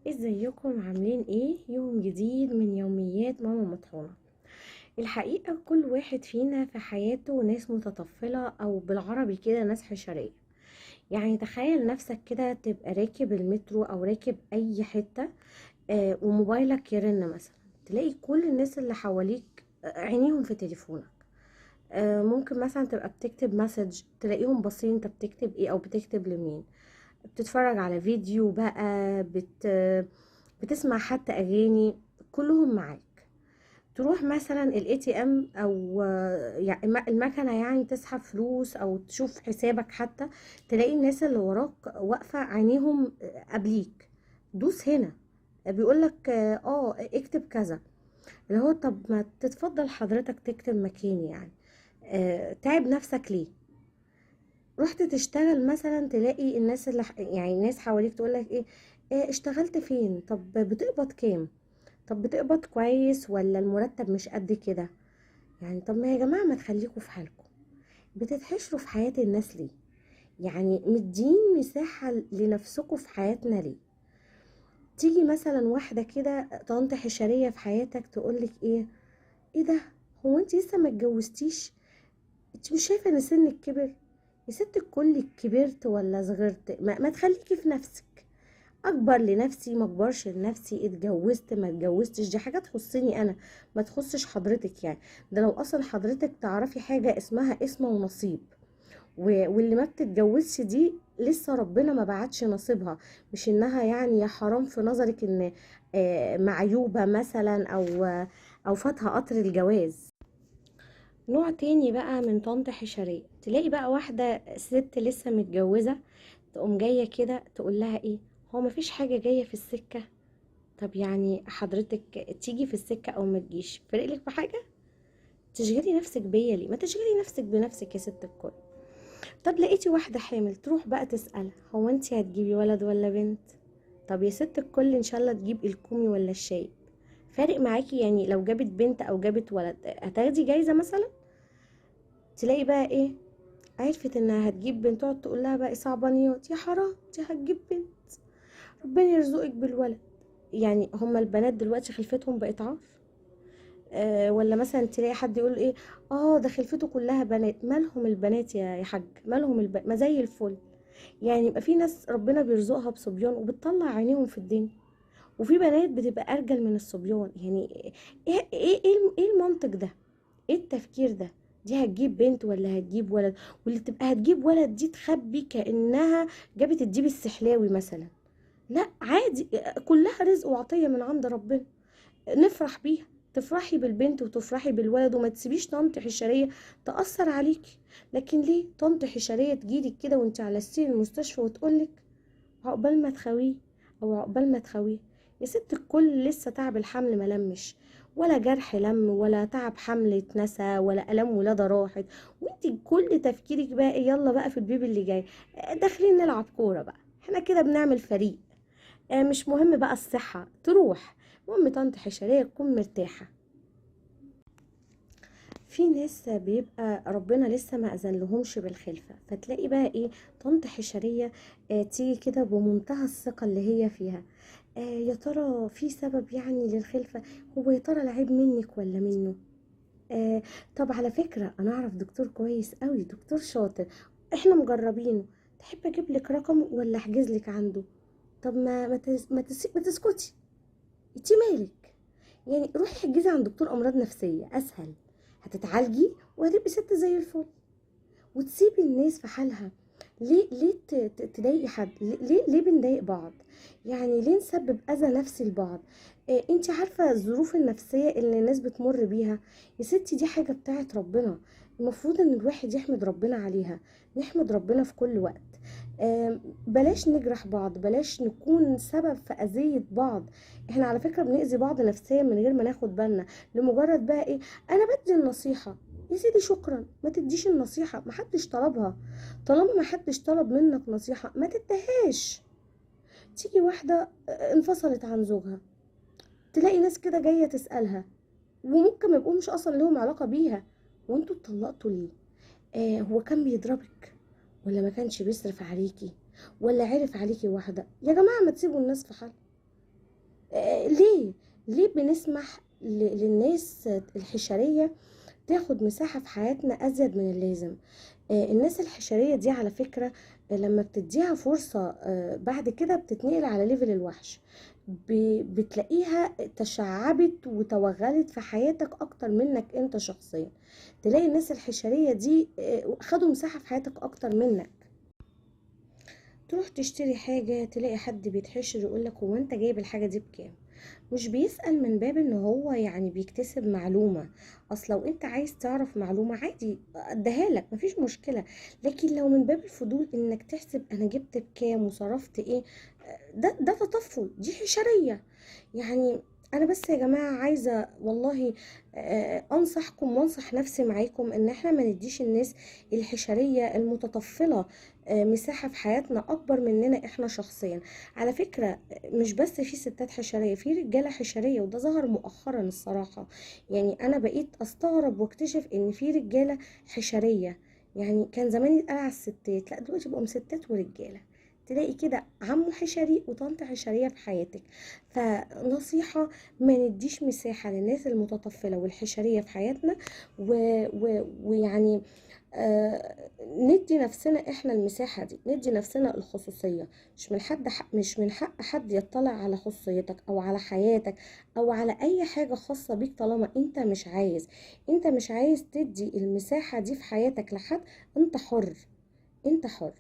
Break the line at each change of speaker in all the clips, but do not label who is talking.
ازيكم عاملين ايه؟ يوم جديد من يوميات ماما مطحونة. الحقيقة كل واحد فينا في حياته ناس متطفلة او بالعربي كده ناس حشرية. يعني تخيل نفسك كده تبقى راكب المترو او راكب اي حتة، وموبايلك يرن مثلا، تلاقي كل الناس اللي حواليك عينيهم في تليفونك. ممكن مثلا تبقى بتكتب مسج تلاقيهم باصين انت بتكتب ايه او بتكتب لمين. بتتفرج على فيديو بقى بتسمع حتى اغاني، كلهم معاك. تروح مثلا الاي تي ام او يعني المكنه، يعني تسحب فلوس او تشوف حسابك حتى، تلاقي الناس اللي وراك واقفه عينيهم قبليك. دوس هنا، بيقولك اكتب كذا. اللي هو طب ما تتفضل حضرتك تكتب مكاني يعني، تعب نفسك ليه؟ رحت تشتغل مثلا تلاقي الناس يعني الناس حواليك تقولك إيه اشتغلت فين؟ طب بتقبض كام؟ طب بتقبض كويس ولا المرتب مش قد كده؟ يعني طب ما يا جماعة ما تخليكوا في حالكم، بتتحشروا في حياة الناس ليه؟ يعني مدين مساحة لنفسكوا في حياتنا ليه؟ تيجي مثلا واحدة كده طنط حشرية في حياتك تقولك ايه ده؟ هو انت لسه ما اتجوزتيش؟ انت مش شايفة ان سنك كبر؟ يا ست الكل، كبرت ولا صغرت؟ ما تخليكي في نفسك. اكبر لنفسي ما اكبرش لنفسي، اتجوزت ما اتجوزتش دي حاجه تخصني انا، ما تخصش حضرتك يعني. ده لو اصلا حضرتك تعرفي حاجه اسمها اسم ونصيب، واللي ما بتتجوزش دي لسه ربنا ما بعتش نصيبها. مش انها يعني يا حرام في نظرك ان معيوبه مثلا او فاتها قطر الجواز. نوع تاني بقى من طنط حشرية، تلاقي بقى واحدة ست لسه متجوزة، تقوم جاية كده تقول لها هو مفيش حاجة جاية في السكة؟ طب يعني حضرتك تيجي في السكة او ما تجيش فرقلك في حاجة؟ تشغلي نفسك بيا ليه؟ ما تشغلي نفسك بنفسك يا ست الكل. طب لقيتي واحدة حامل، تروح بقى تسأل هو انت هتجيبي ولد ولا بنت؟ طب يا ست الكل ان شاء الله تجيب الكومي ولا الشاي؟ فارق معاكي يعني لو جابت بنت او جابت ولد هتاخدي جايزة مثلا؟ تلاقي بقى عرفت انها هتجيب بنت، تقعد تقول لها بقى صعبانيات، يا حرام دي هتجيب بنت، ربنا يرزقك بالولد. يعني هما البنات دلوقتي خلفتهم بقت عار؟ ولا مثلا تلاقي حد يقول ده خلفته كلها بنات، مالهم البنات يا حاج؟ مالهم ما زي الفل. يعني يبقى في ناس ربنا بيرزقها بصبيان وبتطلع عينيهم في الدنيا، وفي بنات بتبقى ارجل من الصبيان. يعني ايه المنطق ده؟ ايه التفكير ده؟ دي هتجيب بنت ولا هتجيب ولد؟ واللي تبقى هتجيب ولد دي تخبي كأنها جابت الديب السحلاوي مثلا. لا عادي، كلها رزق وعطية من عند ربنا، نفرح بيها. تفرحي بالبنت وتفرحي بالولد، وما تسيبيش طنط حشرية تأثر عليكي. لكن ليه طنط حشرية تجيلك كده وانت على السرير المستشفى وتقولك عقبال ما تخويه او عقبال ما تخويه؟ يا ست الكل، لسه تعب الحمل ما لمش، ولا جرح لم، ولا تعب حمل اتنسى، ولا الام ولاده راحت، وانت كل تفكيرك بقى يلا بقى في البيبي اللي جاي. داخلين نلعب كوره بقى، احنا كده بنعمل فريق. مش مهم بقى الصحه تروح، المهم طنط حشريه تكون مرتاحه. في ناس بيبقى ربنا لسه ما اذن لهمش بالخلفه، فتلاقي بقى طنط حشريه تيجي كده بمنتهى الثقه اللي هي فيها. يا ترى في سبب يعني للخلفه؟ هو يا ترى العيب منك ولا منه؟ آه طب على فكره انا اعرف دكتور كويس قوي، دكتور شاطر، احنا مجربينه، تحب اجيب لك رقم ولا احجز لك عنده؟ طب ما تسكتي، انتي مالك؟ يعني روحي احجزي عند دكتور امراض نفسيه اسهل، هتتعالجي وهتبقي ست زي الفل، وتسيبي الناس في حالها. ليه تضايقي حد؟ ليه بنضايق بعض؟ يعني ليه نسبب اذى نفسي لبعض؟ انت عارفه الظروف النفسيه اللي الناس بتمر بيها؟ يا ستي دي حاجه بتاعت ربنا، المفروض ان الواحد يحمد ربنا عليها، نحمد ربنا في كل وقت. بلاش نجرح بعض، بلاش نكون سبب في اذية بعض. احنا على فكرة بنأذي بعض نفسيا من غير ما ناخد بالنا، لمجرد بقى انا بدي النصيحة. يا سيدي شكرا، ما تديش النصيحة، محدش طلبها. طالما محدش طلب منك نصيحة ما تديهاش. تيجي واحدة انفصلت عن زوجها، تلاقي ناس كده جاية تسألها، وممكن ما يبقوش اصلا لهم علاقة بيها، وانتوا اتطلقتوا ليه؟ هو كان بيضربك ولا ما كانش بيصرف عليكي ولا عرف عليكي واحدة؟ يا جماعة ما تسيبوا الناس في حالها. ليه؟ ليه بنسمح للناس الحشرية تاخد مساحة في حياتنا أزيد من اللازم؟ الناس الحشرية دي على فكرة لما بتديها فرصة بعد كده بتتنقل على ليفل الوحش، بتلاقيها تشعبت وتوغلت في حياتك أكتر منك أنت شخصيا. تلاقي الناس الحشرية دي خدوا مساحة في حياتك أكتر منك. تروح تشتري حاجة تلاقي حد بيتحشر يقولك هو انت جايب الحاجة دي بكام؟ مش بيسأل من باب ان هو يعني بيكتسب معلومة. اصل لو انت عايز تعرف معلومة عادي اديها لك مفيش مشكلة، لكن لو من باب الفضول انك تحسب انا جبت بكام وصرفت ايه، ده تطفل، دي حشرية يعني. انا بس يا جماعة عايزة والله انصحكم وانصح نفسي معاكم ان احنا ما نديش الناس الحشرية المتطفلة مساحة في حياتنا اكبر مننا احنا شخصيا. على فكرة مش بس في ستات حشرية، في رجالة حشرية، وده ظهر مؤخرا الصراحة. يعني انا بقيت استغرب واكتشف ان في رجالة حشرية. يعني كان زمان يتقال على الستات، لا دلوقتي بقوا ستات ورجالة. تلاقي كده عمو حشري وطنط حشرية في حياتك. فنصيحة، ما نديش مساحة للناس المتطفلة والحشرية في حياتنا، ويعني ندي نفسنا احنا المساحة دي، ندي نفسنا الخصوصية. مش من حق حد يطلع على خصوصيتك او على حياتك او على اي حاجة خاصة بيك طالما انت مش عايز تدي المساحة دي في حياتك لحد. انت حر، انت حر.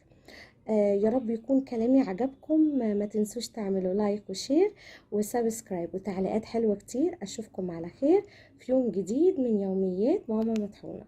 يا رب يكون كلامي عجبكم. ما تنسوش تعملوا لايك وشير وسبسكرايب وتعليقات حلوة كتير. اشوفكم على خير في يوم جديد من يوميات ماما مطحونة.